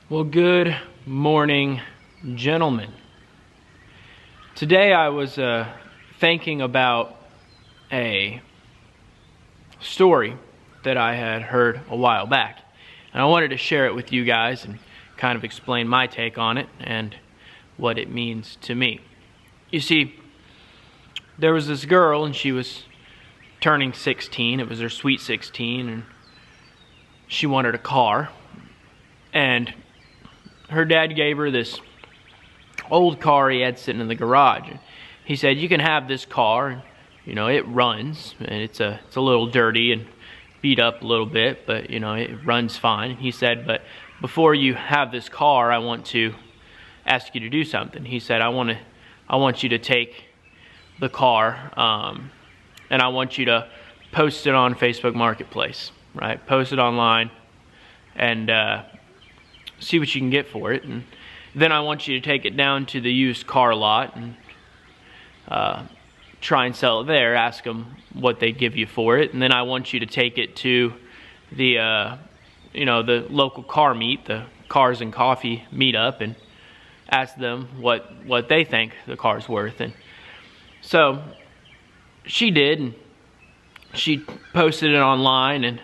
Well, good morning, gentlemen. Today I was thinking about a story that I had heard a while back, and I wanted to share it with you guys and kind of explain my take on it and what it means to me. You see, there was this girl, and she was turning 16. It was her sweet 16, and she wanted a car, and her dad gave her this old car he had sitting in the garage. He said, "You can have this car. You know, it runs, and it's a little dirty and beat up a little bit, but you know, it runs fine." He said, "But before you have this car, I want to ask you to do something." He said, I want you to take the car, and I want you to post it on Facebook Marketplace, right? Post it online, and see what you can get for it. And then I want you to take it down to the used car lot and try and sell it there. Ask them what they give you for it. And then I want you to take it to the the local car meet, the Cars and Coffee meetup, and ask them what they think the car's worth. And so she did, and she posted it online, and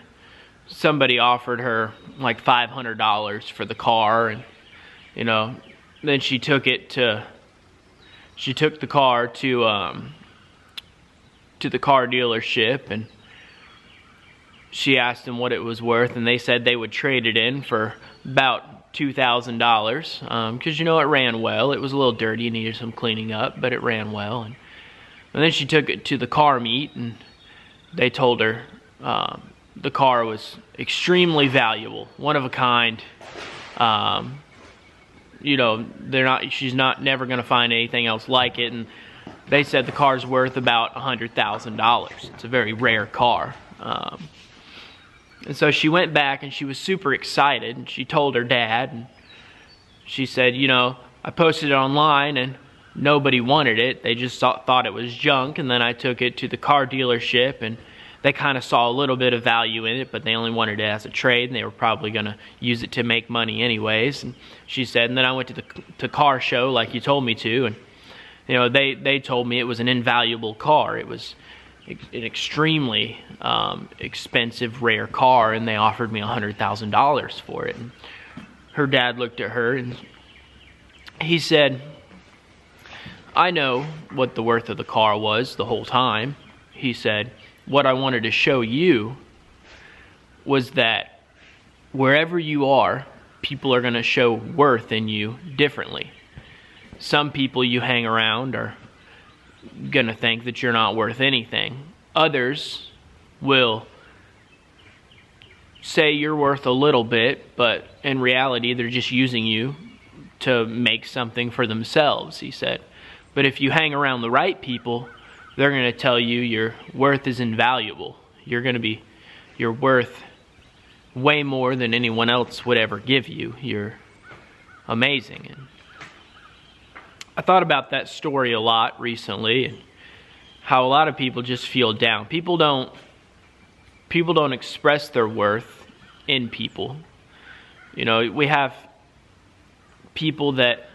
somebody offered her like $500 for the car. And then she took the car to the car dealership, and she asked them what it was worth, and they said they would trade it in for about $2,000, because it ran well. It was a little dirty, needed some cleaning up, but it ran well. And then she took it to the car meet, and they told her the car was extremely valuable, one of a kind. She's never going to find anything else like it. And they said the car's worth about $100,000. It's a very rare car. And so she went back, and she was super excited, and she told her dad, and she said, I posted it online and nobody wanted it. They just thought it was junk. And then I took it to the car dealership, and they kind of saw a little bit of value in it, but they only wanted it as a trade, and they were probably going to use it to make money anyways. And she said, and then I went to the car show like you told me to, and they told me it was an invaluable car. It was an extremely expensive, rare car, and they offered me $100,000 for it. And her dad looked at her, and he said, "I know what the worth of the car was the whole time." He said, "What I wanted to show you was that wherever you are, people are going to show worth in you differently. Some people you hang around are going to think that you're not worth anything. Others will say you're worth a little bit, but in reality, they're just using you to make something for themselves," he said. "But if you hang around the right people, they're going to tell you your worth is invaluable. You're worth way more than anyone else would ever give you. You're amazing." And I thought about that story a lot recently, and how a lot of people just feel down. People don't express their worth in people. We have people that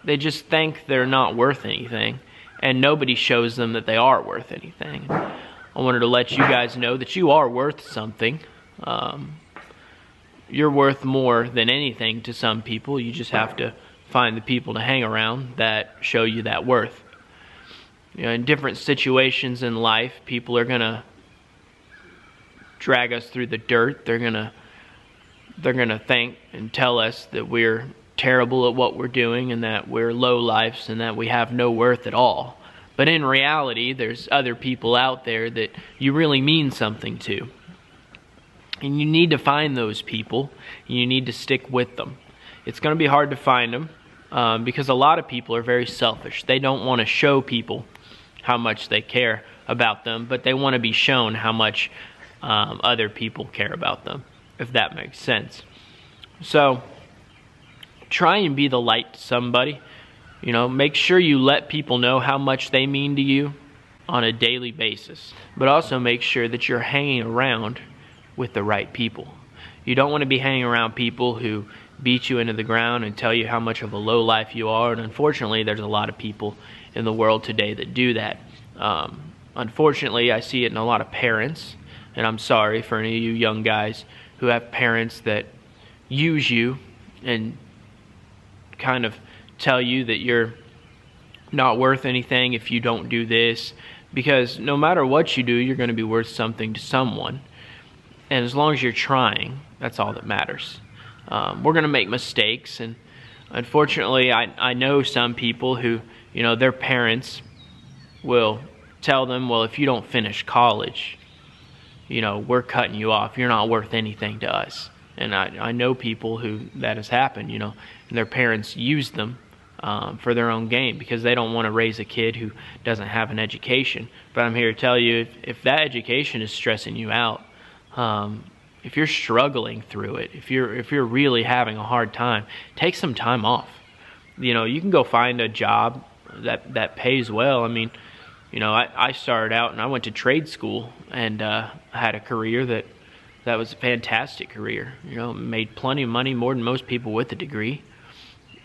they just think they're not worth anything, and nobody shows them that they are worth anything. I wanted to let you guys know that you are worth something. You're worth more than anything to some people. You just have to find the people to hang around that show you that worth. In different situations in life, people are going to drag us through the dirt. They're going to think and tell us that we're terrible at what we're doing, and that we're low lifes, and that we have no worth at all. But in reality, there's other people out there that you really mean something to. And you need to find those people, and you need to stick with them. It's going to be hard to find them because a lot of people are very selfish. They don't want to show people how much they care about them, but they want to be shown how much other people care about them, if that makes sense. So try and be the light to somebody. Make sure you let people know how much they mean to you on a daily basis. But also make sure that you're hanging around with the right people. You don't want to be hanging around people who beat you into the ground and tell you how much of a low life you are. And unfortunately, there's a lot of people in the world today that do that. Unfortunately, I see it in a lot of parents, and I'm sorry for any of you young guys who have parents that use you and kind of tell you that you're not worth anything if you don't do this, because no matter what you do, you're going to be worth something to someone. And as long as you're trying, that's all that matters. We're going to make mistakes, and unfortunately, I know some people who, their parents will tell them, well, if you don't finish college, we're cutting you off. You're not worth anything to us. And I know people who that has happened, and their parents use them for their own gain because they don't want to raise a kid who doesn't have an education. But I'm here to tell you, if that education is stressing you out, if you're struggling through it, if you're really having a hard time, take some time off. You can go find a job that pays well. I mean, I started out and I went to trade school and had a career that was a fantastic career. Made plenty of money, more than most people with a degree.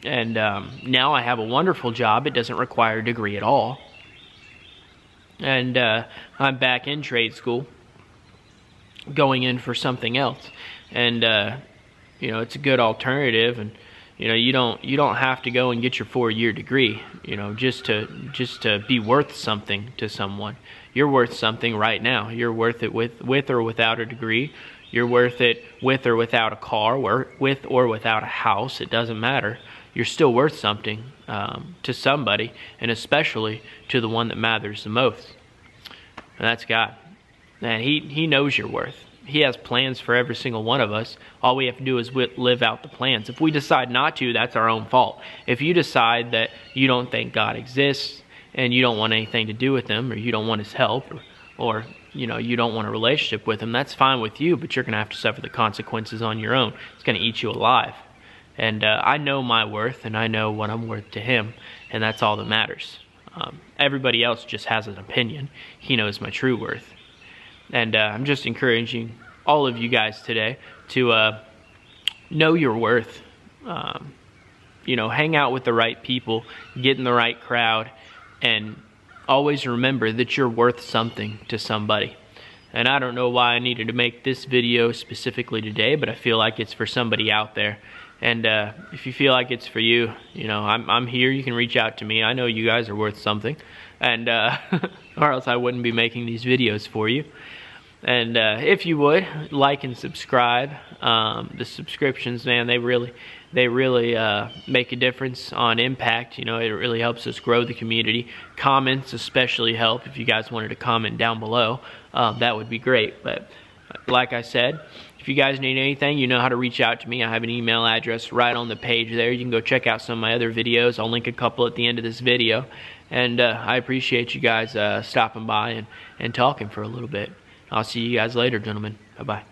And now I have a wonderful job. It doesn't require a degree at all. And I'm back in trade school, going in for something else. And it's a good alternative. And you don't have to go and get your 4-year degree, just to be worth something to someone. You're worth something right now. You're worth it with or without a degree. You're worth it with or without a car, with or without a house. It doesn't matter. You're still worth something to somebody, and especially to the one that matters the most. And that's God. And He knows your worth. He has plans for every single one of us. All we have to do is live out the plans. If we decide not to, that's our own fault. If you decide that you don't think God exists and you don't want anything to do with Him, or you don't want His help, or you don't want a relationship with Him, that's fine with you, but you're going to have to suffer the consequences on your own. It's going to eat you alive. And I know my worth, and I know what I'm worth to Him, and that's all that matters. Everybody else just has an opinion. He knows my true worth. And I'm just encouraging all of you guys today to know your worth. Hang out with the right people, get in the right crowd, and always remember that you're worth something to somebody. And I don't know why I needed to make this video specifically today, but I feel like it's for somebody out there. And if you feel like it's for you, I'm here. You can reach out to me. I know you guys are worth something, and or else I wouldn't be making these videos for you. And if you would like and subscribe, the subscriptions, man, they really make a difference on impact. It really helps us grow the community. Comments especially help. If you guys wanted to comment down below, that would be great. But like I said, if you guys need anything, you know how to reach out to me. I have an email address right on the page there. You can go check out some of my other videos. I'll link a couple at the end of this video. And I appreciate you guys stopping by and talking for a little bit. I'll see you guys later, gentlemen. Bye-bye.